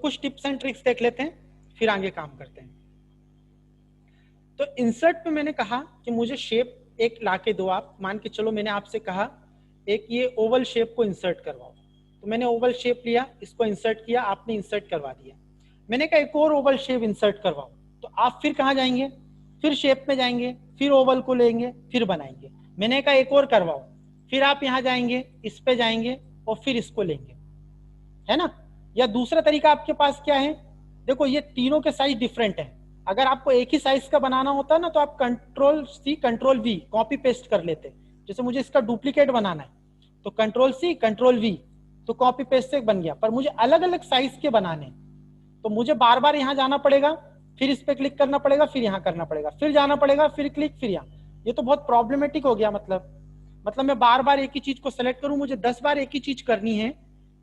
कुछ tips and tricks देख लेते हैं, फिर आगे काम करते हैं। तो इंसर्ट पे मैंने कहा कि मुझे शेप एक लाके दो आप, मान के चलो मैंने आपसे कहा एक ये ओवल शेप को इंसर्ट करवाओ, तो मैंने ओवल शेप लिया, इसको इंसर्ट किया, आपने इंसर्ट करवा दिया। मैंने कहा एक और ओवल शेप इंसर्ट करवाओ, तो आप फिर कहाँ जाएंगे, फिर शेप में जाएंगे, फिर ओवल को लेंगे, फिर बनाएंगे। मैंने कहा एक और करवाओ, फिर आप यहाँ जाएंगे, इस पे जाएंगे और फिर इसको लेंगे, है ना। या दूसरा तरीका आपके पास क्या है, देखो ये तीनों के साइज डिफरेंट है। अगर आपको एक ही साइज का बनाना होता ना तो आप control C control V copy paste कर लेते। जैसे मुझे इसका डुप्लीकेट बनाना है तो कंट्रोल सी कंट्रोल वी, तो कॉपी पेस्ट से बन गया। पर मुझे अलग अलग साइज के बनाने तो मुझे बार बार यहाँ जाना पड़ेगा, फिर इस पे क्लिक करना पड़ेगा, फिर यहाँ करना पड़ेगा, फिर जाना पड़ेगा, फिर क्लिक, फिर यहाँ। ये तो बहुत प्रॉब्लमेटिक हो गया। मतलब मैं बार बार एक ही चीज को सेलेक्ट करूं, मुझे 10 बार एक ही चीज करनी है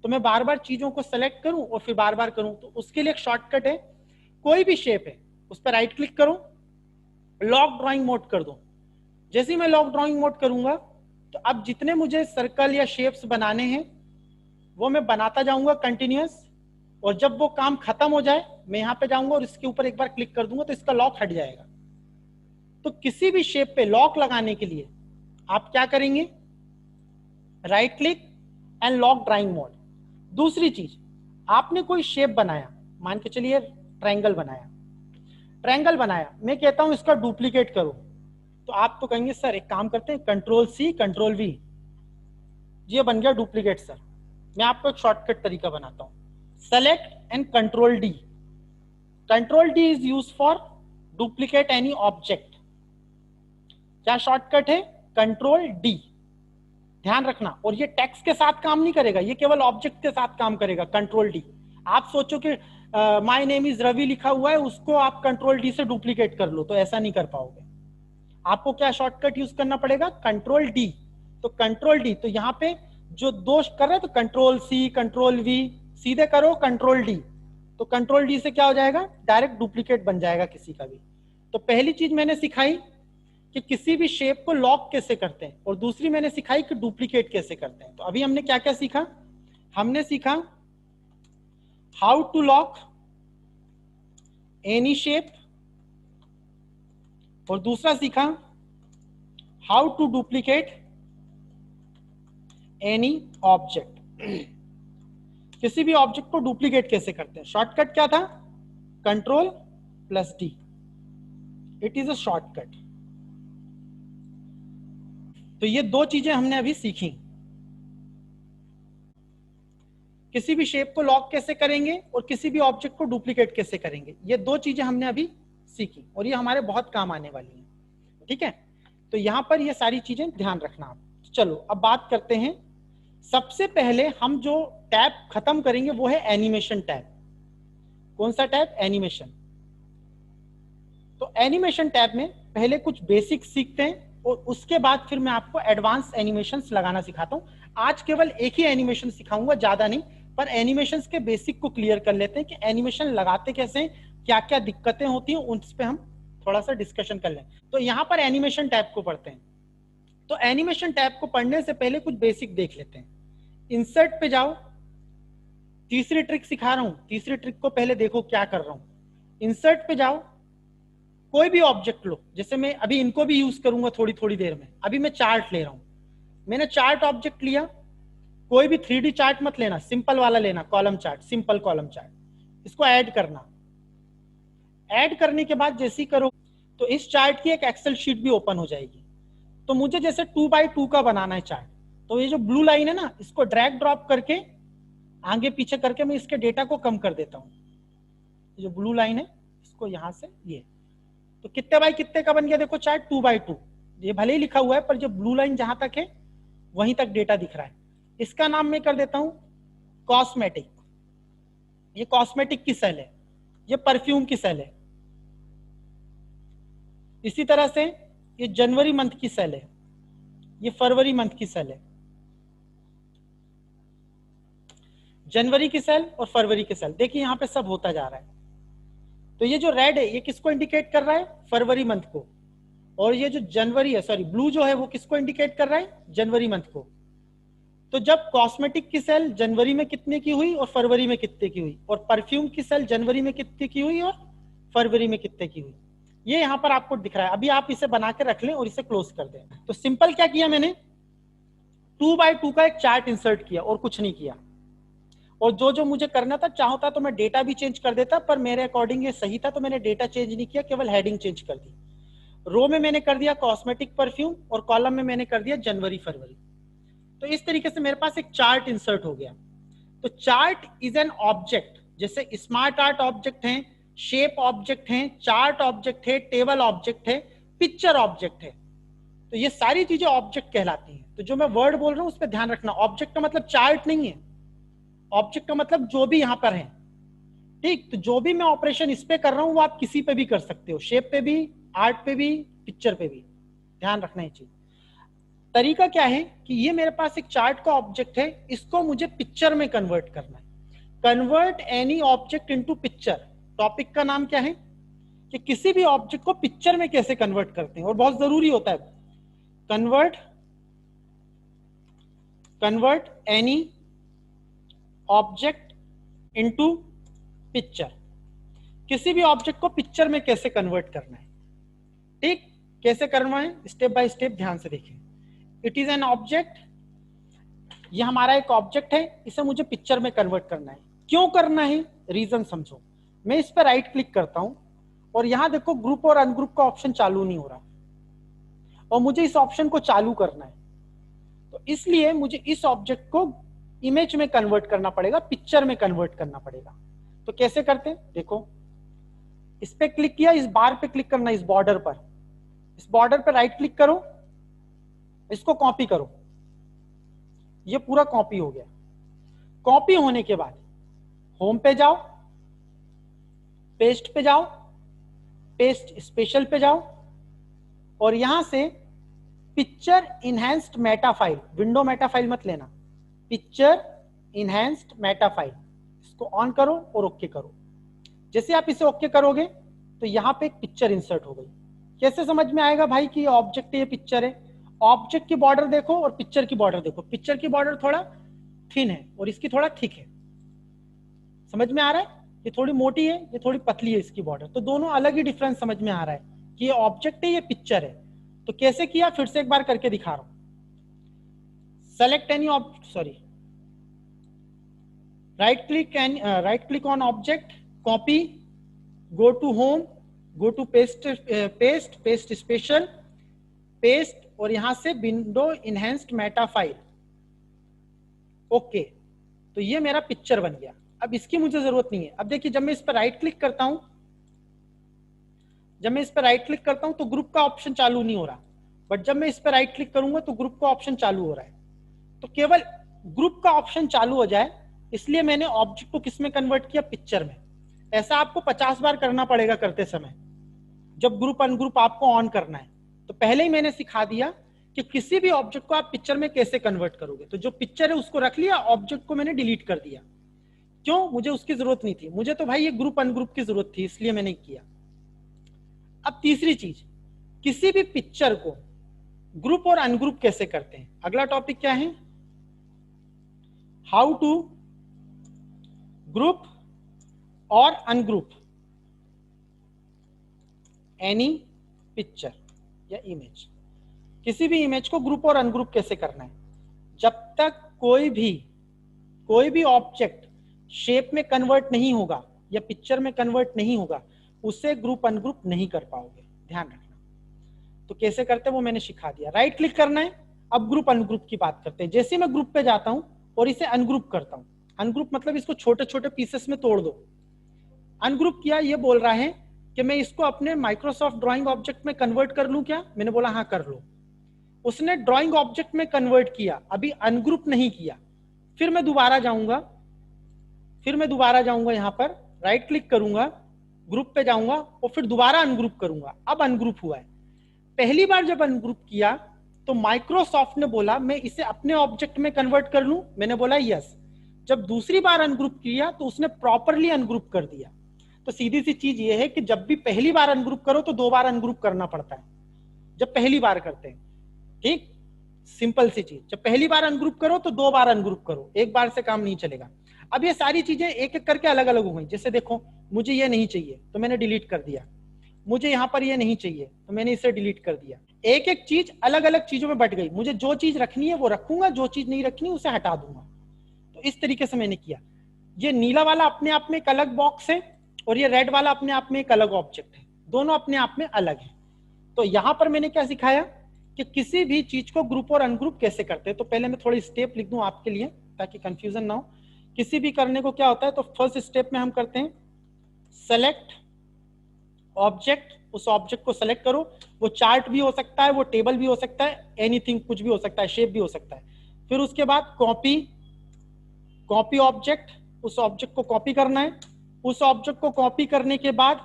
तो मैं बार बार चीजों को सेलेक्ट करूं और फिर बार बार करूं। तो उसके लिए एक शॉर्टकट है, कोई भी शेप है उस पर राइट क्लिक करो, लॉक ड्राइंग मोड कर दो। जैसे ही मैं लॉक ड्राइंग मोड करूंगा तो अब जितने मुझे सर्कल या शेप्स बनाने हैं वो मैं बनाता जाऊंगा कंटिन्यूअस, और जब वो काम खत्म हो जाए मैं यहाँ पे जाऊंगा और इसके ऊपर एक बार क्लिक कर दूंगा तो इसका लॉक हट जाएगा। तो किसी भी शेप पे लॉक लगाने के लिए आप क्या करेंगे, right click and lock drawing mode. दूसरी चीज, आपने कोई शेप बनाया, मान के चलिए ट्रायंगल बनाया, मैं कहता हूं इसका डुप्लीकेट करो, तो आप तो कहेंगे सर एक काम करते हैं कंट्रोल सी कंट्रोल वी, ये बन गया डुप्लीकेट। सर मैं आपको एक शॉर्टकट तरीका बनाता हूं, select and control D. Control D is use for duplicate any object. क्या शॉर्टकट है, कंट्रोल डी। ध्यान रखना, और ये टेक्स्ट के साथ काम नहीं करेगा, ये केवल ऑब्जेक्ट के साथ काम करेगा, कंट्रोल डी। आप सोचो कि माय नेम इज रवि लिखा हुआ है, उसको आप कंट्रोल डी से डुप्लीकेट कर लो, तो ऐसा नहीं कर पाओगे। आपको क्या शॉर्टकट यूज करना पड़ेगा, कंट्रोल डी। तो कंट्रोल डी, तो यहाँ पे जो दोष कर रहे हैं तो कंट्रोल सी कंट्रोल वी, सीधे करो कंट्रोल डी, तो कंट्रोल डी से क्या हो जाएगा, डायरेक्ट डुप्लीकेट बन जाएगा किसी का भी। तो पहली चीज मैंने सिखाई कि किसी भी शेप को लॉक कैसे करते हैं, और दूसरी मैंने सिखाई कि डुप्लीकेट कैसे करते हैं। तो अभी हमने क्या क्या सीखा, हमने सीखा how to lock any shape, और दूसरा सीखा how to duplicate any object. किसी भी ऑब्जेक्ट को डुप्लीकेट कैसे करते हैं, शॉर्टकट क्या था, control plus D, it is a shortcut. तो ये दो चीजें हमने अभी सीखी, किसी भी शेप को लॉक कैसे करेंगे और किसी भी ऑब्जेक्ट को डुप्लीकेट कैसे करेंगे, ये दो चीजें हमने अभी सीखी और ये हमारे बहुत काम आने वाली हैं। ठीक है, तो यहां पर ये सारी चीजें ध्यान रखना आप। चलो अब बात करते हैं, सबसे पहले हम जो टैब खत्म करेंगे वो है एनिमेशन टैब। कौन सा टैब, एनिमेशन। तो एनिमेशन टैब में पहले कुछ बेसिक सीखते हैं और उसके बाद फिर मैं आपको एडवांस एनिमेशंस लगाना सिखाता हूं। आज केवल एक ही एनिमेशन सिखाऊंगा, ज्यादा नहीं, पर एनिमेशंस के बेसिक को क्लियर कर लेते हैं कि एनिमेशन लगाते कैसे हैं, क्या क्या दिक्कतें होती हैं, उस पर हम थोड़ा सा डिस्कशन कर लें। तो यहां पर एनिमेशन टैब को पढ़ते हैं। तो एनिमेशन टैब को पढ़ने से पहले कुछ बेसिक देख लेते हैं। इंसर्ट पे जाओ, तीसरी ट्रिक सिखा रहा हूं, तीसरी ट्रिक को पहले देखो क्या कर रहा हूं। इंसर्ट पे जाओ, कोई भी ऑब्जेक्ट लो, जैसे मैं अभी इनको भी यूज करूंगा थोड़ी थोड़ी देर में। अभी मैं चार्ट ले रहा हूं, मैंने चार्ट ऑब्जेक्ट लिया, कोई भी 3D चार्ट मत लेना, सिंपल वाला लेना, column chart, simple column chart. इसको ऐड करना, ऐड करने के बाद जैसे ही करो तो इस चार्ट की एक एक्सेल शीट भी ओपन हो जाएगी। तो मुझे जैसे 2x2 का बनाना है चार्ट, तो ये जो ब्लू लाइन है ना, इसको ड्रैग ड्रॉप करके आगे पीछे करके मैं इसके डेटा को कम कर देता हूं। जो ब्लू लाइन है इसको यहां से, ये तो कितने बाय कितने का बन गया, देखो चार्ट 2x2। ये भले ही लिखा हुआ है पर जो ब्लू लाइन जहां तक है वहीं तक डेटा दिख रहा है। इसका नाम मैं कर देता हूं कॉस्मेटिक। ये कॉस्मेटिक की सेल है, ये परफ्यूम की सेल है। इसी तरह से ये जनवरी मंथ की सेल है, ये फरवरी मंथ की सेल है, जनवरी की सेल और फरवरी की सेल। देखिए यहां पे सब होता जा रहा है। तो ये जो रेड है ये किसको इंडिकेट कर रहा है, फरवरी मंथ को, और ये जो जनवरी है, सॉरी ब्लू जो है वो किसको इंडिकेट कर रहा है, जनवरी मंथ को। तो जब कॉस्मेटिक की सेल जनवरी में कितने की हुई और फरवरी में कितने की हुई, और परफ्यूम की सेल जनवरी में कितने की हुई और फरवरी में कितने की हुई, ये यहां पर आपको दिख रहा है। अभी आप इसे बना के रख लें और इसे क्लोज कर दें। तो सिंपल क्या किया मैंने, 2x2 का एक चार्ट इंसर्ट किया और कुछ नहीं किया। और जो जो मुझे करना था, चाहता तो मैं डेटा भी चेंज कर देता, पर मेरे अकॉर्डिंग ये सही था तो मैंने डेटा चेंज नहीं किया, केवल हेडिंग चेंज कर दी। रो में मैंने कर दिया कॉस्मेटिक परफ्यूम और कॉलम में मैंने कर दिया जनवरी फरवरी। तो इस तरीके से मेरे पास एक चार्ट इंसर्ट हो गया। तो चार्ट इज एन ऑब्जेक्ट, जैसे स्मार्ट आर्ट ऑब्जेक्ट है, शेप ऑब्जेक्ट है, चार्ट ऑब्जेक्ट है, टेबल ऑब्जेक्ट है, पिक्चर ऑब्जेक्ट है। तो ये सारी चीजें ऑब्जेक्ट कहलाती हैं। तो जो मैं वर्ड बोल रहा हूं उस पर ध्यान रखना, ऑब्जेक्ट का मतलब चार्ट नहीं है, ऑब्जेक्ट का मतलब जो भी यहां पर है। ठीक, तो जो भी मैं ऑपरेशन इस पे कर रहा हूं वो आप किसी पे भी कर सकते हो, शेप पे भी, आर्ट पे भी, पिक्चर पे भी। ध्यान रखना ये चीज। तरीका क्या है कि ये मेरे पास एक चार्ट का ऑब्जेक्ट है, इसको मुझे पिक्चर में कन्वर्ट करना है। Convert any object into picture. Topic का नाम क्या है कि किसी भी ऑब्जेक्ट को पिक्चर में कैसे कन्वर्ट करते हैं, और बहुत जरूरी होता है। Convert any object into picture. किसी भी ऑब्जेक्ट को पिक्चर में कैसे कन्वर्ट करना है। ठीक, कैसे करना है, स्टेप बाय स्टेप ध्यान से देखें। इट इज एन ऑब्जेक्ट, ये हमारा एक ऑब्जेक्ट है, इसे मुझे पिक्चर में कन्वर्ट करना है। क्यों करना है, रीजन समझो। मैं इस पर राइट क्लिक करता हूं और यहां देखो ग्रुप और अनग्रुप का ऑप्शन चालू नहीं हो रहा, और मुझे इस ऑप्शन को चालू करना है। तो इसलिए मुझे इस ऑब्जेक्ट को इमेज में कन्वर्ट करना पड़ेगा, पिक्चर में कन्वर्ट करना पड़ेगा। तो कैसे करते हैं, देखो इस पे क्लिक किया, इस बार पे क्लिक करना, इस बॉर्डर पर, इस बॉर्डर पर राइट क्लिक करो, इसको कॉपी करो। ये पूरा कॉपी हो गया। कॉपी होने के बाद होम पे जाओ, पेस्ट पे जाओ, पेस्ट स्पेशल पे जाओ, और यहां से picture enhanced meta file, window Meta file मत लेना, पिक्चर इनहैंस्ड मेटा फाइल, इसको ऑन करो और ओके करो। जैसे आप इसे ओके करोगे तो यहां पे एक पिक्चर इंसर्ट हो गई। कैसे समझ में आएगा भाई कि ये ऑब्जेक्ट है, ये पिक्चर है। ऑब्जेक्ट की बॉर्डर देखो और पिक्चर की बॉर्डर देखो, पिक्चर की बॉर्डर थोड़ा थिन है और इसकी थोड़ा थिक है। समझ में आ रहा है, ये थोड़ी मोटी है, ये थोड़ी पतली है इसकी बॉर्डर, तो दोनों अलग ही डिफरेंस समझ में आ रहा है कि ये ऑब्जेक्ट है, ये पिक्चर है। तो कैसे किया, फिर से एक बार करके दिखा रहा हूं। Select any sorry, right click on object, copy, go to home, go to paste special, paste, और यहां से window enhanced meta file, okay. तो ये मेरा पिक्चर बन गया। अब इसकी मुझे जरूरत नहीं है। अब देखिए जब मैं इस पर राइट क्लिक करता हूं, तो ग्रुप का ऑप्शन चालू नहीं हो रहा, बट जब मैं इस पर राइट क्लिक करूंगा तो ग्रुप का ऑप्शन चालू हो रहा है। तो केवल ग्रुप का ऑप्शन चालू हो जाए इसलिए मैंने ऑब्जेक्ट को किस में कन्वर्ट किया, पिक्चर में। ऐसा आपको 50 बार करना पड़ेगा करते समय, जब ग्रुप अनग्रुप आपको ऑन करना है। तो पहले ही मैंने सिखा दिया कि किसी भी ऑब्जेक्ट को आप पिक्चर में कैसे कन्वर्ट करोगे। तो जो पिक्चर है उसको रख लिया, ऑब्जेक्ट को मैंने डिलीट कर दिया। क्यों, मुझे उसकी जरूरत नहीं थी, मुझे तो भाई ये ग्रुप अनग्रुप की जरूरत थी, इसलिए मैंने किया। अब तीसरी चीज, किसी भी पिक्चर को ग्रुप और अनग्रुप कैसे करते हैं। अगला टॉपिक क्या है, हाउ टू ग्रुप और अनग्रुप एनी पिक्चर या इमेज। किसी भी इमेज को ग्रुप और अनग्रुप कैसे करना है। जब तक कोई भी ऑब्जेक्ट शेप में कन्वर्ट नहीं होगा या पिक्चर में कन्वर्ट नहीं होगा, उसे ग्रुप अनग्रुप नहीं कर पाओगे, ध्यान रखना। तो कैसे करते हैं वो मैंने सिखा दिया। राइट क्लिक करना है। अब ग्रुप अनग्रुप की बात करते हैं। जैसे मैं ग्रुप पे जाता हूं और इसे अनग्रुप करता हूं, अनग्रुप मतलब इसको छोटे छोटे पीसेस में तोड़ दो। अनग्रुप किया, ये बोल रहा है कि मैं इसको अपने माइक्रोसॉफ्ट ड्राइंग ऑब्जेक्ट में कन्वर्ट कर लूं क्या। मैंने बोला हाँ कर लो। उसने ड्राइंग ऑब्जेक्ट में कन्वर्ट किया, अभी अनग्रुप नहीं किया। फिर मैं दोबारा जाऊंगा, यहां पर राइट क्लिक करूंगा, ग्रुप पे जाऊंगा और फिर दोबारा अनग्रुप करूंगा। अब अनग्रुप हुआ है। पहली बार जब अनग्रुप किया तो माइक्रोसॉफ्ट ने बोला मैं इसे अपने ऑब्जेक्ट में कन्वर्ट कर लूं। मैंने बोला यस। जब दूसरी बार अनग्रुप किया तो उसने प्रॉपरली अनग्रुप कर दिया। तो सीधी सी चीज ये है कि जब भी पहली बार अनग्रुप करो तो 2 बार अनग्रुप करना पड़ता है जब पहली बार करते हैं। ठीक, सिंपल सी चीज, जब पहली बार अनग्रुप करो तो 2 बार अनग्रुप करो, एक बार से काम नहीं चलेगा। अब ये सारी चीजें एक एक करके अलग अलग हो गई। जैसे देखो, मुझे ये नहीं चाहिए तो मैंने डिलीट कर दिया, मुझे यहाँ पर ये नहीं चाहिए तो मैंने इसे डिलीट कर दिया। एक एक चीज अलग अलग चीजों में बट गई। मुझे जो चीज रखनी है वो रखूंगा, जो चीज नहीं रखनी उसे हटा दूंगा। तो इस तरीके से मैंने किया। ये नीला वाला अपने आप में एक अलग बॉक्स है और ये रेड वाला अपने आप में एक अलग ऑब्जेक्ट है, दोनों अपने आप में अलग है। तो यहां पर मैंने क्या सिखाया कि किसी भी चीज को ग्रुप और अनग्रुप कैसे करते हैं। तो पहले मैं थोड़ी स्टेप लिख दूं आपके लिए ताकि कंफ्यूजन ना हो। किसी भी करने को क्या होता है, तो फर्स्ट स्टेप में हम करते हैं सेलेक्ट ऑब्जेक्ट। उस ऑब्जेक्ट को सेलेक्ट करो, वो चार्ट भी हो सकता है, वो टेबल भी हो सकता है, एनीथिंग, कुछ भी हो सकता है, शेप भी हो सकता है। फिर उसके बाद कॉपी ऑब्जेक्ट, उस ऑब्जेक्ट को कॉपी करना है। उस ऑब्जेक्ट को कॉपी करने के बाद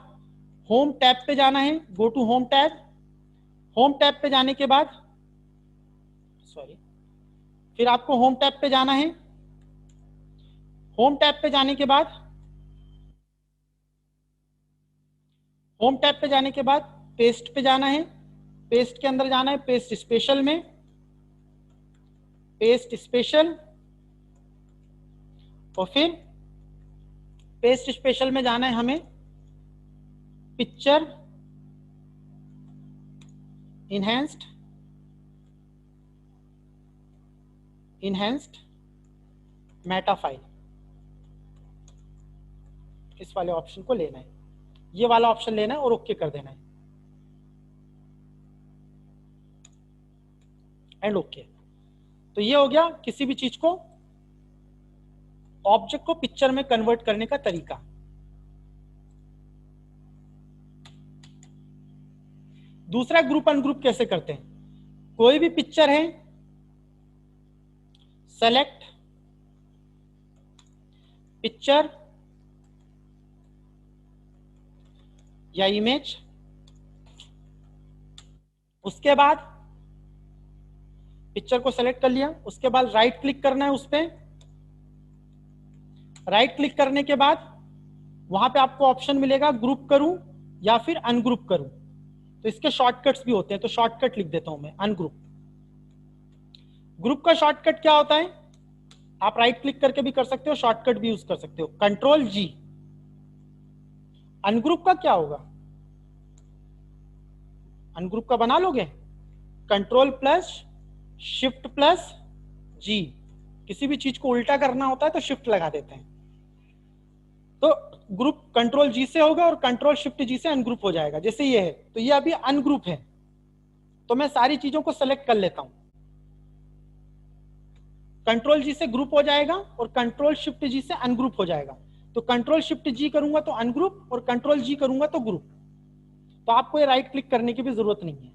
होम टैब पे जाना है, go to home tab. Home tab पे जाने के बाद फिर आपको होम टैब पे जाना है। होम टैब पे जाने के बाद पेस्ट पे जाना है। पेस्ट के अंदर जाना है पेस्ट स्पेशल में, पेस्ट स्पेशल, और फिर पेस्ट स्पेशल में जाना है हमें पिक्चर इनहैंस्ड मेटा फाइल, इस वाले ऑप्शन को लेना है, ये वाला ऑप्शन लेना है और ओके कर देना है एंड ओके। तो ये हो गया किसी भी चीज को, ऑब्जेक्ट को पिक्चर में कन्वर्ट करने का तरीका। दूसरा ग्रुप अनग्रुप कैसे करते हैं, कोई भी पिक्चर है, सेलेक्ट पिक्चर या इमेज, उसके बाद पिक्चर को सेलेक्ट कर लिया, उसके बाद राइट क्लिक करना है उस पर। राइट क्लिक करने के बाद वहां पे आपको ऑप्शन मिलेगा ग्रुप करूं या फिर अनग्रुप करूं। तो इसके शॉर्टकट्स भी होते हैं, तो शॉर्टकट लिख देता हूं मैं अनग्रुप। ग्रुप का शॉर्टकट क्या होता है, आप राइट क्लिक करके भी कर सकते हो, शॉर्टकट भी यूज कर सकते हो, कंट्रोल जी। अनग्रुप का क्या होगा, अनग्रुप का बना लोगे कंट्रोल प्लस शिफ्ट प्लस जी। किसी भी चीज को उल्टा करना होता है तो शिफ्ट लगा देते हैं। तो ग्रुप कंट्रोल जी से होगा और कंट्रोल शिफ्ट जी से अनग्रुप हो जाएगा। जैसे ये है तो ये अभी अनग्रुप है, तो मैं सारी चीजों को सेलेक्ट कर लेता हूं, कंट्रोल जी से ग्रुप हो जाएगा और कंट्रोल शिफ्ट जी से अनग्रुप हो जाएगा। तो कंट्रोल शिफ्ट जी करूंगा तो अनग्रुप और कंट्रोल जी करूंगा तो ग्रुप। तो आपको ये राइट क्लिक करने की भी जरूरत नहीं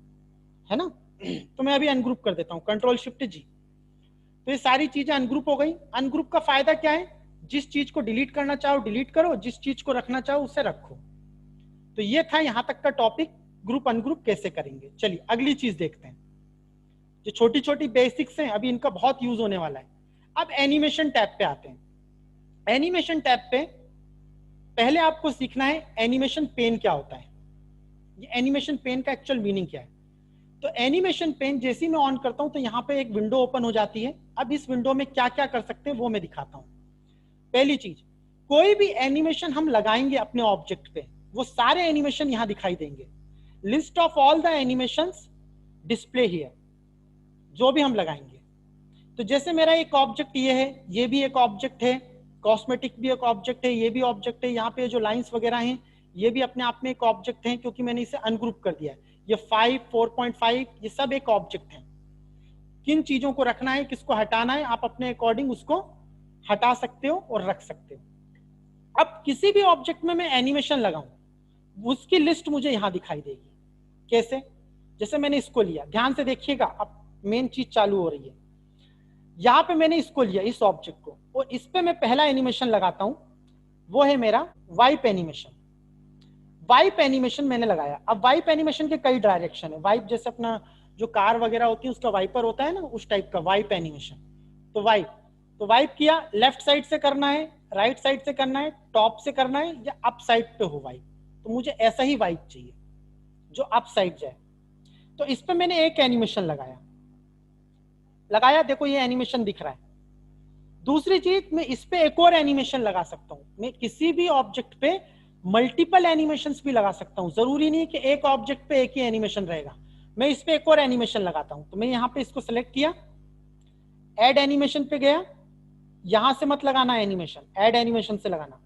है ना। तो मैं अभी अनग्रुप कर देता हूं कंट्रोल शिफ्ट जी। तो ये सारी चीजें अनग्रुप हो गई। अनग्रुप का फायदा क्या है, जिस चीज को डिलीट करना चाहो डिलीट करो, जिस चीज को रखना चाहो उसे रखो। तो ये था यहां तक का टॉपिक, ग्रुप अनग्रुप कैसे करेंगे। चलिए अगली चीज देखते हैं, जो छोटी छोटी बेसिक्स हैं, अभी इनका बहुत यूज होने वाला है। अब एनिमेशन टैब पे आते हैं। एनिमेशन टैब पे पहले आपको सीखना है एनिमेशन पेन क्या होता है, ये एनिमेशन पेन का एक्चुअल मीनिंग क्या है। तो एनिमेशन पेन जैसे ही मैं ऑन करता हूं तो यहाँ पे एक विंडो ओपन हो जाती है। अब इस विंडो में क्या क्या कर सकते हैं वो मैं दिखाता हूं। पहली चीज, कोई भी एनिमेशन हम लगाएंगे अपने ऑब्जेक्ट पे, वो सारे एनिमेशन यहां दिखाई देंगे। List of all the animations display here, जो भी हम लगाएंगे। तो जैसे मेरा एक ऑब्जेक्ट ये है, ये भी एक ऑब्जेक्ट है, कॉस्मेटिक भी एक ऑब्जेक्ट है, ये भी ऑब्जेक्ट है, यहाँ पे जो लाइंस वगैरह हैं ये भी अपने आप में एक ऑब्जेक्ट है, क्योंकि मैंने इसे अनग्रुप कर दिया है। ये 5, 4.5 ये सब एक ऑब्जेक्ट है। किन चीजों को रखना है, किसको हटाना है, आप अपने अकॉर्डिंग उसको हटा सकते हो और रख सकते हो। अब किसी भी ऑब्जेक्ट में मैं एनिमेशन लगाऊं, उसकी लिस्ट मुझे यहां दिखाई देगी। कैसे, जैसे मैंने इसको लिया, ध्यान से देखिएगा, अब मेन चीज चालू हो रही है। यहां पे मैंने इसको लिया, इस ऑब्जेक्ट को, और इस पे मैं पहला एनिमेशन लगाता हूं, वो है मेरा वाइप एनिमेशन। वाइप एनिमेशन मैंने लगाया। अब वाइप एनिमेशन के कई डायरेक्शन है। वाइप जैसे अपना जो कार वगैरह होती है उसका वाइपर होता है ना, उस टाइप का वाइप एनिमेशन। तो वाइप किया, लेफ्ट साइड से करना है, राइट साइड से करना है, टॉप से करना है, या अप साइड पे हो वाइप। तो मुझे ऐसा ही वाइप चाहिए जो अप साइड जाए। तो इस पे मैंने एक एनिमेशन लगाया, लगाया, देखो ये एनिमेशन दिख रहा है। दूसरी चीज, मैं इस पे एक और एनिमेशन लगा सकता हूं। मैं किसी भी ऑब्जेक्ट पे मल्टीपल एनिमेशंस भी लगा सकता हूं, जरूरी नहीं कि एक ऑब्जेक्ट पे एक ही एनिमेशन रहेगा। मैं इस पे एक और एनिमेशन लगाता हूं। तो मैं यहां पे इसको सेलेक्ट किया, ऐड एनिमेशन पे गया, यहां से मत लगाना एनिमेशन, ऐड एनिमेशन से लगाना,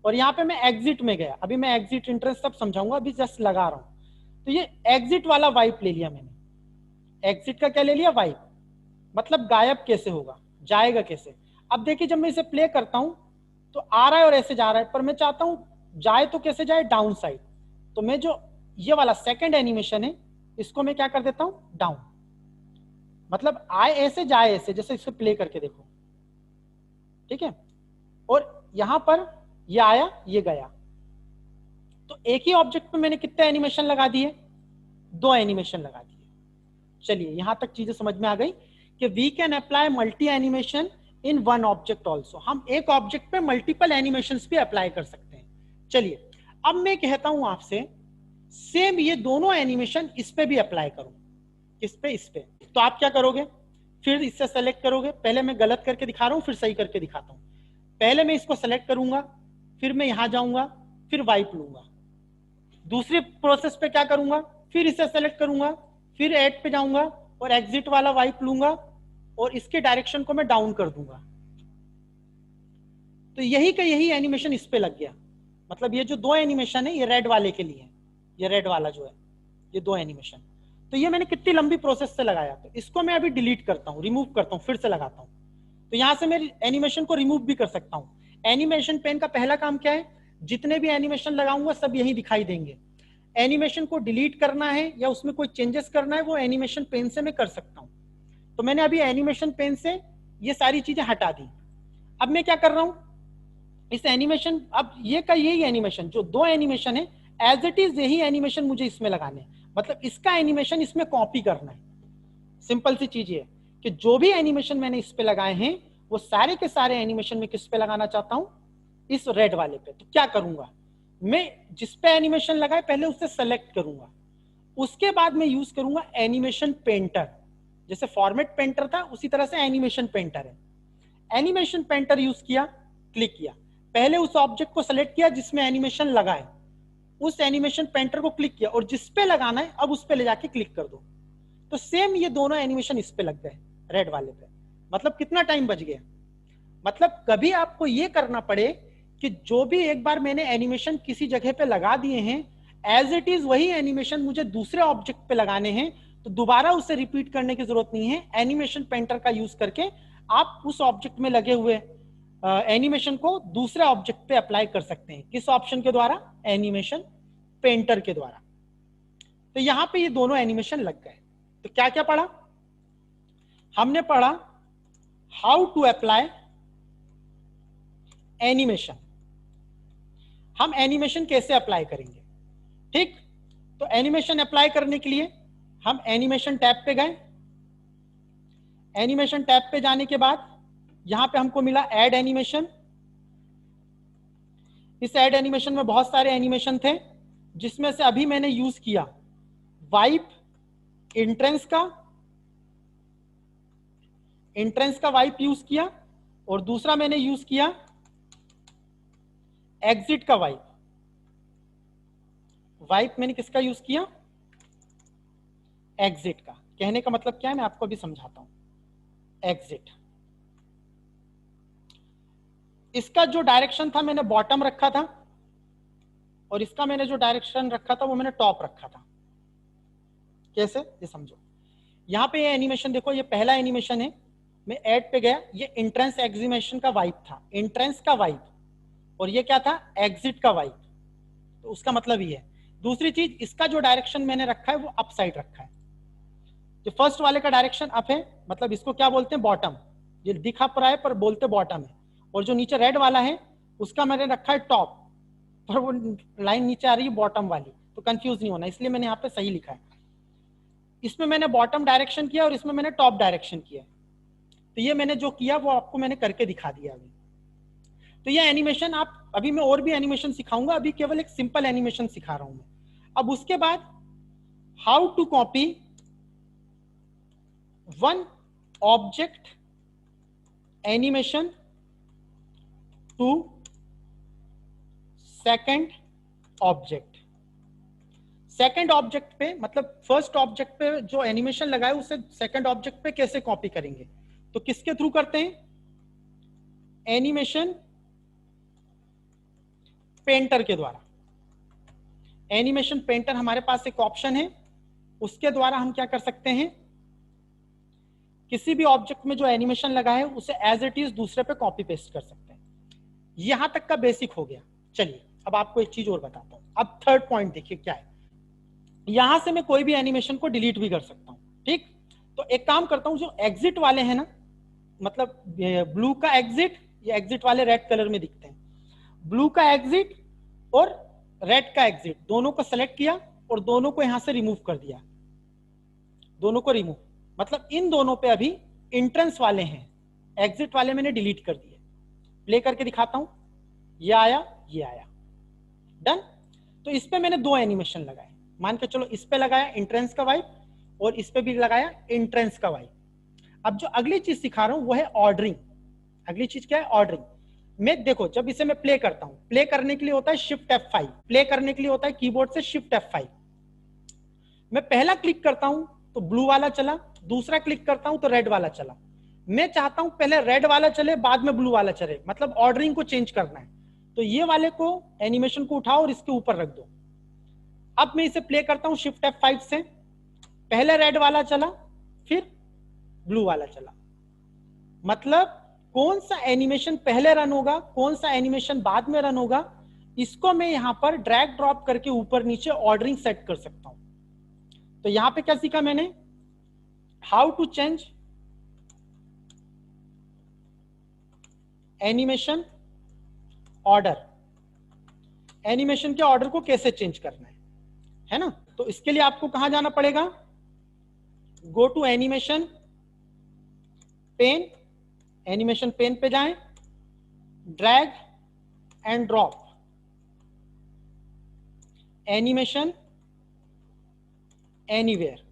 और यहां पे मैं एग्जिट में गया। अभी मैं एग्जिट इंटरेस्ट सब समझाऊंगा, अभी जस्ट लगा रहा हूं। तो ये एग्जिट वाला वाइप ले लिया मैंने। एग्जिट का क्या ले लिया? वाइप, मतलब गायब कैसे होगा, जाएगा कैसे। अब देखिए जब मैं इसे प्ले करता हूं तो आ रहा है और ऐसे जा रहा है, पर मैं चाहता हूं जाए तो कैसे जाए, डाउन साइड। तो मैं जो ये वाला सेकंड एनिमेशन है इसको मैं क्या कर देता हूं, डाउन, मतलब आए ऐसे जाए ऐसे, जैसे इसे प्ले करके देखो, ठीक है। और यहां पर ये आया ये गया। तो एक ही ऑब्जेक्ट पे मैंने कितने एनिमेशन लगा दिए? 2 एनिमेशन लगा दिए। चलिए यहां तक चीजें समझ में आ गई कि we can apply multi animation in one object also. हम एक ऑब्जेक्ट पे मल्टीपल एनिमेशन भी अप्लाई कर सकते हैं। चलिए अब मैं कहता हूं आपसे सेम ये दोनों एनिमेशन इस पे भी अप्लाई करो। किस पे? इस पे। तो आप क्या करोगे, फिर इससे सेलेक्ट करोगे। पहले मैं गलत करके दिखा रहा हूं, फिर सही करके दिखाता हूं। पहले मैं इसको सेलेक्ट करूंगा, फिर मैं यहां जाऊंगा, फिर वाइप लूंगा। दूसरी प्रोसेस पे क्या करूंगा, फिर इसे सेलेक्ट करूंगा, फिर ऐड पे जाऊंगा और एग्जिट वाला वाइप लूंगा और इसके डायरेक्शन को मैं डाउन कर दूंगा। तो यही का यही एनिमेशन इस पे लग गया। मतलब ये जो 2 एनिमेशन है ये रेड वाले के लिए, ये रेड वाला जो है ये 2 एनिमेशन। तो ये मैंने कितनी लंबी प्रोसेस से लगाया। तो इसको मैं अभी डिलीट करता हूँ, रिमूव करता हूँ, फिर से लगाता हूँ। तो यहां से मैं एनिमेशन को रिमूव भी कर सकता हूँ। एनिमेशन पेन का पहला काम क्या है, जितने भी एनिमेशन लगाऊंगा सब यही दिखाई देंगे। एनिमेशन को डिलीट करना है या उसमें कोई चेंजेस करना है वो एनिमेशन पेन से मैं कर सकता हूं। तो मैंने अभी एनिमेशन पेन से ये सारी चीजें हटा दी। अब मैं क्या कर रहा हूं, इस एनिमेशन, अब ये का यही एनिमेशन जो 2 एनिमेशन है एज इट इज यही एनिमेशन मुझे इसमें लगाने हैं। मतलब इसका एनिमेशन इसमें कॉपी करना है। सिंपल सी चीज ये कि जो भी एनिमेशन मैंने इस पे लगाए हैं वो सारे के सारे एनिमेशन में किस पे लगाना चाहता हूं, इस रेड वाले पे। तो क्या करूंगा, मैं जिस पे एनिमेशन लगाए पहले उससे सेलेक्ट करूंगा, उसके बाद मैं यूज करूंगा एनिमेशन पेंटर। जैसे फॉर्मेट पेंटर था उसी तरह से एनिमेशन पेंटर है। एनिमेशन पेंटर यूज किया, क्लिक किया, पहले उस ऑब्जेक्ट को सेलेक्ट किया जिसमें एनिमेशन लगाए, उस एनिमेशन पेंटर को क्लिक किया और जिस पे लगाना है अब उस पे ले जाके क्लिक कर दो। तो सेम ये दोनों एनिमेशन इस पे लग गए, रेड वाले पे। मतलब कितना टाइम बच गया। मतलब कभी आपको ये करना पड़े कि जो भी एक बार मैंने एनिमेशन किसी जगह पे लगा दिए हैं एज इट इज वही एनिमेशन मुझे दूसरे ऑब्जेक्ट पे लगाने हैं, तो दोबारा उसे रिपीट करने की जरूरत नहीं है। एनिमेशन पेंटर का यूज करके आप उस ऑब्जेक्ट में लगे हुए एनिमेशन को दूसरे ऑब्जेक्ट पे अप्लाई कर सकते हैं। किस ऑप्शन के द्वारा? एनिमेशन पेंटर के द्वारा। तो यहां पे ये दोनों एनिमेशन लग गए। तो क्या क्या पढ़ा हमने? पढ़ा हाउ टू अप्लाई एनिमेशन, हम एनिमेशन कैसे अप्लाई करेंगे, ठीक। तो एनिमेशन अप्लाई करने के लिए हम एनिमेशन टैब पे गए। एनिमेशन टैब पे जाने के बाद यहां पे हमको मिला ऐड एनिमेशन। इस ऐड एनिमेशन में बहुत सारे एनिमेशन थे जिसमें से अभी मैंने यूज किया वाइप एंट्रेंस का वाइप यूज किया, और दूसरा मैंने यूज किया एग्जिट का वाइप। वाइप मैंने किसका यूज किया? एग्जिट का। कहने का मतलब क्या है मैं आपको अभी समझाता हूं। एग्जिट, इसका जो डायरेक्शन था मैंने बॉटम रखा था और इसका मैंने जो डायरेक्शन रखा था वो मैंने टॉप रखा था। कैसे, ये समझो। यहां पे ये एनिमेशन देखो, ये पहला एनिमेशन है। मैं ऐड पे गया, ये एंट्रेंस एग्जीमेशन का वाइप था, एंट्रेंस का वाइप, और ये क्या था? एग्जिट का वाइप। तो उसका मतलब ये है। दूसरी चीज, इसका जो डायरेक्शन मैंने रखा है वो अप साइड रखा है। जो फर्स्ट वाले का डायरेक्शन अप है, मतलब इसको क्या बोलते हैं? बॉटम। ये दिख अप रहा है पर बोलते बॉटम है। और जो नीचे रेड वाला है उसका मैंने रखा है टॉप, पर वो लाइन नीचे आ रही है बॉटम वाली। तो कंफ्यूज नहीं होना, इसलिए मैंने यहाँ पे सही लिखा है। इसमें मैंने बॉटम डायरेक्शन किया और इसमें मैंने टॉप डायरेक्शन किया। तो ये मैंने जो किया वो आपको मैंने करके दिखा दिया अभी। तो ये एनिमेशन आप, अभी मैं और भी एनिमेशन सिखाऊंगा, अभी केवल एक सिंपल एनिमेशन सिखा रहा हूं मैं। अब उसके बाद how to copy one object animation to second object. Second object पे मतलब फर्स्ट ऑब्जेक्ट पे जो एनिमेशन लगाए उसे सेकंड ऑब्जेक्ट पे कैसे कॉपी करेंगे, तो किसके थ्रू करते हैं, एनिमेशन पेंटर के द्वारा। एनिमेशन पेंटर हमारे पास एक ऑप्शन है, उसके द्वारा हम क्या कर सकते हैं, किसी भी ऑब्जेक्ट में जो एनिमेशन लगा है उसे एज इट इज दूसरे पे कॉपी पेस्ट कर सकते हैं। यहां तक का बेसिक हो गया। चलिए अब आपको एक चीज और बताता हूं। अब थर्ड पॉइंट देखिए क्या है, यहां से मैं कोई भी एनिमेशन को डिलीट भी कर सकता हूं। ठीक, तो एक काम करता हूं, जो एग्जिट वाले हैं ना, मतलब ब्लू का एग्जिट, ये एग्जिट वाले रेड कलर में दिखते हैं, ब्लू का एग्जिट और रेड का एग्जिट दोनों को सेलेक्ट किया और दोनों को यहां से रिमूव कर दिया, दोनों को रिमूव, मतलब इन दोनों पे अभी एंट्रेंस वाले हैं, एग्जिट वाले मैंने डिलीट कर दिए। प्ले करके दिखाता हूं, ये आया, ये आया, डन। तो इस पे मैंने दो एनिमेशन लगाए, मान के चलो इस पे लगाया एंट्रेंस का वाइप और इस पे भी लगाया एंट्रेंस का वाइप। अब जो अगली चीज सिखा रहा हूं वो है ऑर्डरिंग। अगली चीज क्या है, ऑर्डरिंग। मैं देखो जब इसे मैं प्ले करता हूं, प्ले करने के लिए होता है शिफ्ट F5, प्ले करने के लिए होता है कीबोर्ड से शिफ्ट F5। मैं पहला क्लिक करता हूं तो ब्लू वाला चला, दूसरा क्लिक करता हूं तो रेड वाला चला। मैं चाहता हूं पहले रेड वाला चले बाद में ब्लू वाला चले, मतलब ऑर्डरिंग को चेंज करना है। तो ये वाले को एनिमेशन को उठाओ और इसके ऊपर रख दो। अब मैं इसे प्ले करता हूं शिफ्ट F5 से, पहले रेड वाला चला फिर ब्लू वाला चला, मतलब कौन सा एनिमेशन पहले रन होगा कौन सा एनिमेशन बाद में रन होगा, इसको मैं यहां पर ड्रैग ड्रॉप करके ऊपर नीचे ऑर्डरिंग सेट कर सकता हूं। तो यहां पे क्या सीखा मैंने, how to change animation order, animation के ऑर्डर को कैसे चेंज करना है ना। तो इसके लिए आपको कहां जाना पड़ेगा, go to animation pane, animation pane पे जाएं, drag and drop animation anywhere,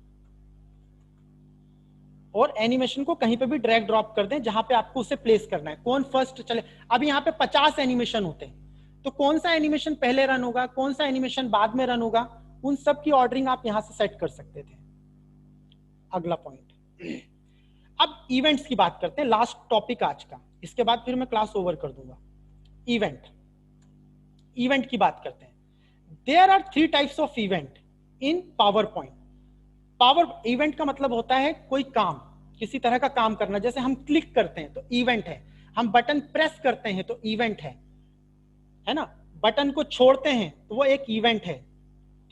और एनिमेशन को कहीं पे भी ड्रैग ड्रॉप कर दें जहां पे आपको उसे प्लेस करना है, कौन फर्स्ट चले। अब यहाँ पे 50 एनिमेशन होते हैं, तो कौन सा एनिमेशन पहले रन होगा कौन सा एनिमेशन बाद में रन होगा, उन सब की ऑर्डरिंग आप यहां से सेट कर सकते थे। अगला पॉइंट, अब इवेंट्स की बात करते हैं, लास्ट टॉपिक आज का, इसके बाद फिर मैं क्लास ओवर कर दूंगा। इवेंट, इवेंट की बात करते हैं। There are 3 types of event in PowerPoint. Power event का मतलब होता है कोई काम, किसी तरह का काम करना, जैसे हम क्लिक करते हैं तो इवेंट है, हम बटन प्रेस करते हैं तो इवेंट है ना, बटन को छोड़ते हैं तो वो एक इवेंट है।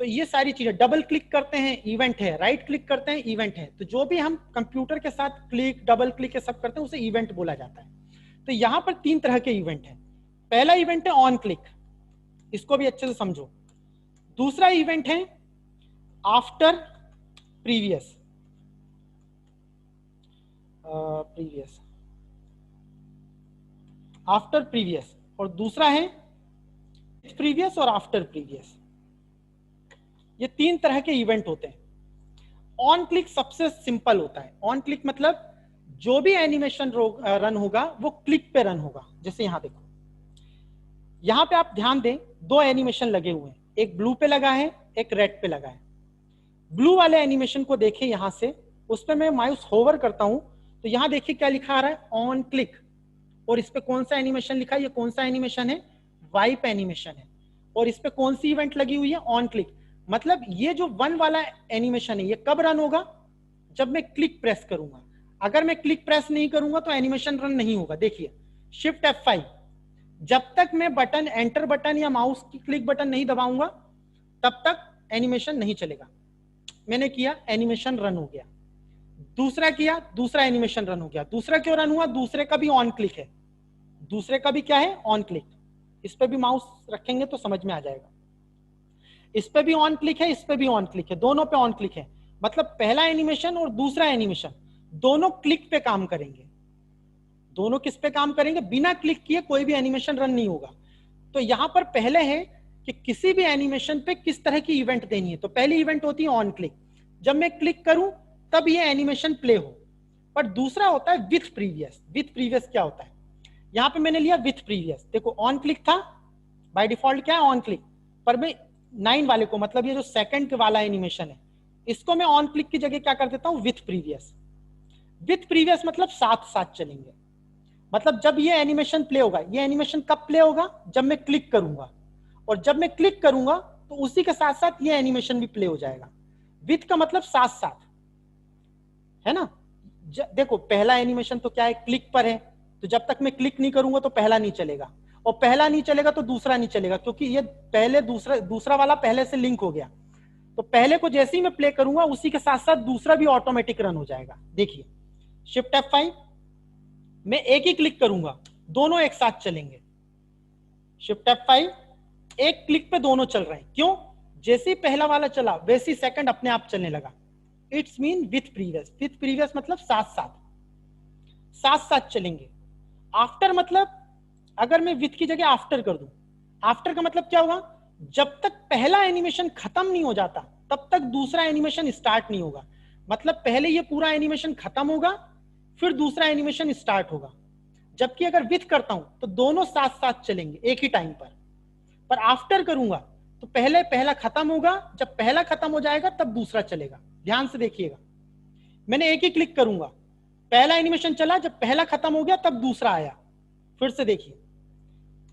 तो ये सारी चीजें, डबल क्लिक करते हैं इवेंट है, राइट क्लिक करते हैं इवेंट है। तो जो भी हम कंप्यूटर के साथ क्लिक डबल क्लिक ये सब करते हैं उसे इवेंट बोला जाता है। तो यहां पर 3 तरह के इवेंट है। पहला इवेंट है ऑन क्लिक, इसको भी अच्छे से समझो। दूसरा इवेंट है आफ्टर प्रीवियस, आफ्टर प्रीवियस, और दूसरा है प्रीवियस और आफ्टर प्रीवियस। ये 3 तरह के इवेंट होते हैं। ऑन क्लिक सबसे सिंपल होता है। ऑन क्लिक मतलब जो भी एनिमेशन रन होगा वो क्लिक पे रन होगा। जैसे यहां देखो, यहां पे आप ध्यान दें, 2 एनिमेशन लगे हुए हैं, एक ब्लू पे लगा है एक रेड पे लगा है। ब्लू वाले एनिमेशन को देखें, यहां से उस पर मैं माउस होवर करता हूं तो यहां देखिए क्या लिखा आ रहा है, ऑन क्लिक, और इस पे कौन सा एनिमेशन लिखा है, ये कौन सा एनिमेशन है, वाइप एनिमेशन है, और इस पे कौन सी इवेंट लगी हुई है, ऑन क्लिक। मतलब ये जो 1 वाला एनिमेशन है ये कब रन होगा, जब मैं क्लिक प्रेस करूंगा। अगर मैं क्लिक प्रेस नहीं करूंगा तो एनिमेशन रन नहीं होगा। देखिए शिफ्ट F5, जब तक मैं बटन एंटर बटन या माउस की क्लिक बटन नहीं दबाऊंगा तब तक एनिमेशन नहीं चलेगा। मैंने किया, एनिमेशन रन हो गया। दूसरा किया, दूसरा एनिमेशन रन हो गया। दूसरा क्यों रन हुआ, दूसरे का भी ऑन क्लिक है, दूसरे का भी क्या है, ऑन क्लिक। इस पे भी माउस रखेंगे तो समझ में आ जाएगा। इस पे भी ऑन क्लिक है, इस पे भी ऑन क्लिक है, दोनों पे ऑन क्लिक है। मतलब पहला एनिमेशन और दूसरा एनिमेशन दोनों क्लिक पे काम करेंगे। दोनों किस पे काम करेंगे, बिना क्लिक किए कोई भी एनिमेशन रन नहीं होगा। तो यहां पर पहले है कि किसी भी एनिमेशन पे किस तरह की इवेंट देनी है। तो पहली इवेंट होती है ऑन क्लिक, जब मैं क्लिक करूं तब ये एनिमेशन प्ले हो। पर दूसरा होता है विथ प्रीवियस। विथ प्रीवियस क्या होता है, यहां पे मैंने लिया विथ प्रीवियस, देखो ऑन क्लिक था, बाय डिफॉल्ट क्या है ऑन क्लिक, पर मैं 9 वाले को, मतलब ये जो सेकंड वाला एनिमेशन है, इसको मैं ऑन क्लिक की जगह क्या कर देता हूं, विथ प्रीवियस। विथ प्रीवियस मतलब साथ साथ चलेंगे, मतलब जब ये एनिमेशन प्ले होगा, ये एनिमेशन कब प्ले होगा, जब मैं क्लिक करूंगा, और जब मैं क्लिक करूंगा तो उसी के साथ साथ ये एनिमेशन भी प्ले हो जाएगा। विथ का मतलब साथ साथ, है ना। देखो पहला एनिमेशन तो क्या है, क्लिक पर है, तो जब तक मैं क्लिक नहीं करूंगा तो पहला नहीं चलेगा, और पहला नहीं चलेगा तो दूसरा नहीं चलेगा, क्योंकि ये पहले दूसरा वाला पहले से लिंक हो गया। तो पहले को जैसे ही मैं प्ले करूंगा उसी के साथ साथ दूसरा भी ऑटोमेटिक रन हो जाएगा। देखिए शिफ्ट F5, मैं एक ही क्लिक करूंगा, दोनों एक साथ चलेंगे। शिफ्ट F5, एक क्लिक पे दोनों चल रहे हैं, क्यों, जैसे ही पहला वाला चला वैसे ही सेकंड अपने आप चलने लगा। It's mean with previous. With previous मतलब साथ साथ, साथ साथ चलेंगे। आफ्टर मतलब अगर मैं विथ की जगह आफ्टर कर दूं, आफ्टर का मतलब क्या होगा, जब तक पहला एनिमेशन खत्म नहीं हो जाता तब तक दूसरा एनिमेशन स्टार्ट नहीं होगा। मतलब पहले ये पूरा एनिमेशन खत्म होगा, फिर दूसरा एनिमेशन स्टार्ट होगा। जबकि अगर विथ करता हूं तो दोनों साथ साथ चलेंगे एक ही टाइम पर आफ्टर करूंगा तो पहला खत्म होगा, जब पहला खत्म हो जाएगा तब दूसरा चलेगा। ध्यान से देखिएगा, मैंने एक ही क्लिक करूंगा, पहला एनिमेशन चला, जब पहला खत्म हो गया तब दूसरा आया। फिर से देखिए,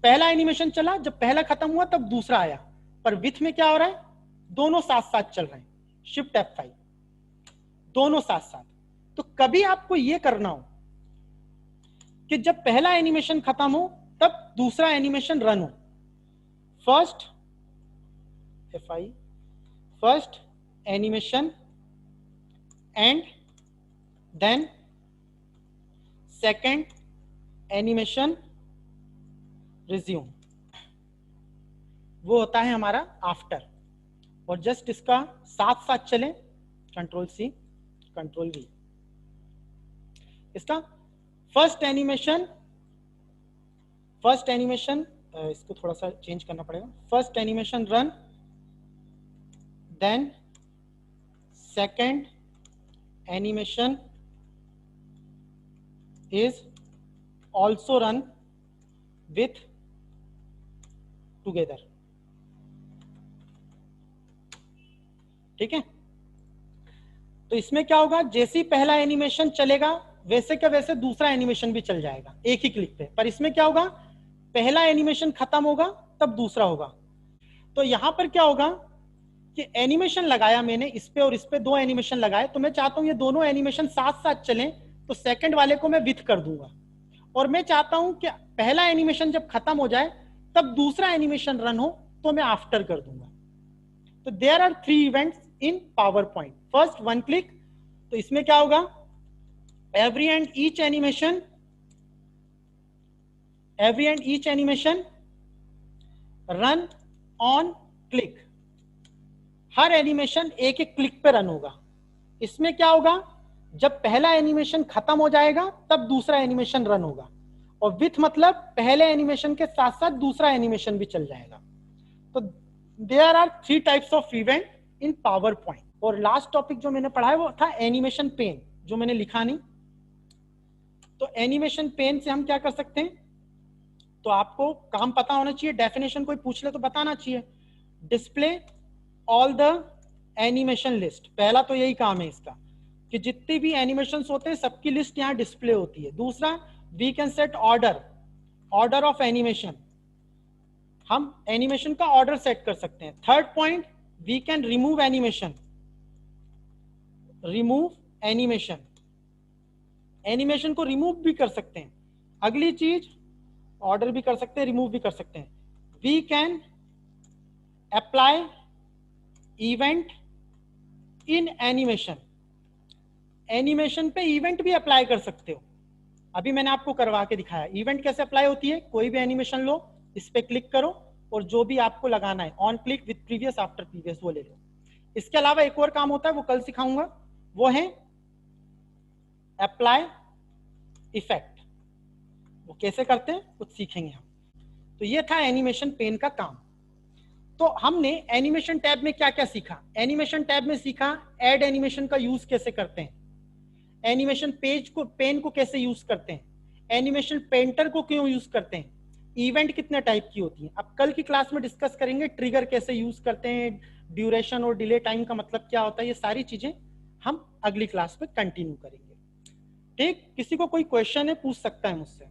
पहला एनिमेशन चला, जब पहला खत्म हुआ तब दूसरा आया। पर विथ में क्या हो रहा है, दोनों साथ साथ चल रहे हैं। शिफ्ट F5, दोनों साथ साथ। तो कभी आपको यह करना हो कि जब पहला एनिमेशन खत्म हो तब दूसरा एनिमेशन रन हो। First F5, first animation and then second animation resume, वो होता है हमारा आफ्टर। और जस्ट इसका साथ साथ चलें, Ctrl+C Ctrl+V। इसका फर्स्ट एनिमेशन इसको थोड़ा सा चेंज करना पड़ेगा। First animation run, then second animation is also run with together. ठीक है, तो इसमें क्या होगा, जैसे ही पहला एनिमेशन चलेगा वैसे का वैसे दूसरा एनिमेशन भी चल जाएगा एक ही क्लिक पे। पर इसमें क्या होगा, पहला एनिमेशन खत्म होगा तब दूसरा होगा। तो यहां पर क्या होगा कि एनिमेशन लगाया मैंने इस पे और इस पे, दो एनिमेशन लगाए, तो मैं चाहता हूं ये दोनों एनिमेशन साथ साथ चलें, तो सेकंड वाले को मैं विथ कर दूंगा। और मैं चाहता हूं कि पहला एनिमेशन जब खत्म हो जाए तब दूसरा एनिमेशन रन हो, तो मैं आफ्टर कर दूंगा। तो there are 3 events in PowerPoint. First one click, तो इसमें क्या होगा, every and each animation run on click। Her animation एक एक क्लिक पे रन होगा। इसमें क्या होगा, जब पहला एनिमेशन खत्म हो जाएगा तब दूसरा एनिमेशन रन होगा, और विथ मतलब पहले एनिमेशन के साथ साथ दूसरा एनिमेशन भी चल जाएगा। तो there are 3 types of event in PowerPoint. और लास्ट टॉपिक जो मैंने पढ़ा है वो था एनिमेशन पेन, जो मैंने लिखा नहीं। तो एनिमेशन पेन से हम क्या कर सकते हैं, तो आपको काम पता होना चाहिए, डेफिनेशन कोई पूछ ले तो बताना चाहिए। Display all the animation list, पहला तो यही काम है इसका कि जितने भी एनिमेशंस होते हैं सबकी लिस्ट यहाँ डिस्प्ले होती है। दूसरा, we can set order of animation, हम एनिमेशन का ऑर्डर सेट कर सकते हैं। Third point, we can remove animation, animation को रिमूव भी कर सकते हैं। अगली चीज, ऑर्डर भी कर सकते हैं, रिमूव भी कर सकते हैं। We can apply event in animation, animation पे इवेंट भी अप्लाई कर सकते हो। अभी मैंने आपको करवा के दिखाया इवेंट कैसे अप्लाई होती है। कोई भी एनिमेशन लो, इस पे क्लिक करो और जो भी आपको लगाना है, on click, with previous, after previous, वो ले लो। इसके अलावा एक और काम होता है, वो कल सिखाऊंगा, वो है अप्लाई इफेक्ट। वो कैसे करते हैं कुछ सीखेंगे हम। तो ये था एनिमेशन पेन का काम। तो हमने एनिमेशन टैब में क्या क्या सीखा। एनिमेशन टैब में सीखा ऐड एनिमेशन का यूज कैसे करते हैं, एनिमेशन पेज को, पेन को कैसे यूज करते हैं, एनिमेशन पेंटर को क्यों यूज करते हैं, इवेंट कितने टाइप की होती है। अब कल की क्लास में डिस्कस करेंगे ट्रिगर कैसे यूज करते हैं, ड्यूरेशन और डिले टाइम का मतलब क्या होता है, ये सारी चीजें हम अगली क्लास में कंटिन्यू करेंगे। ठीक, किसी को कोई क्वेश्चन है पूछ सकता है मुझसे।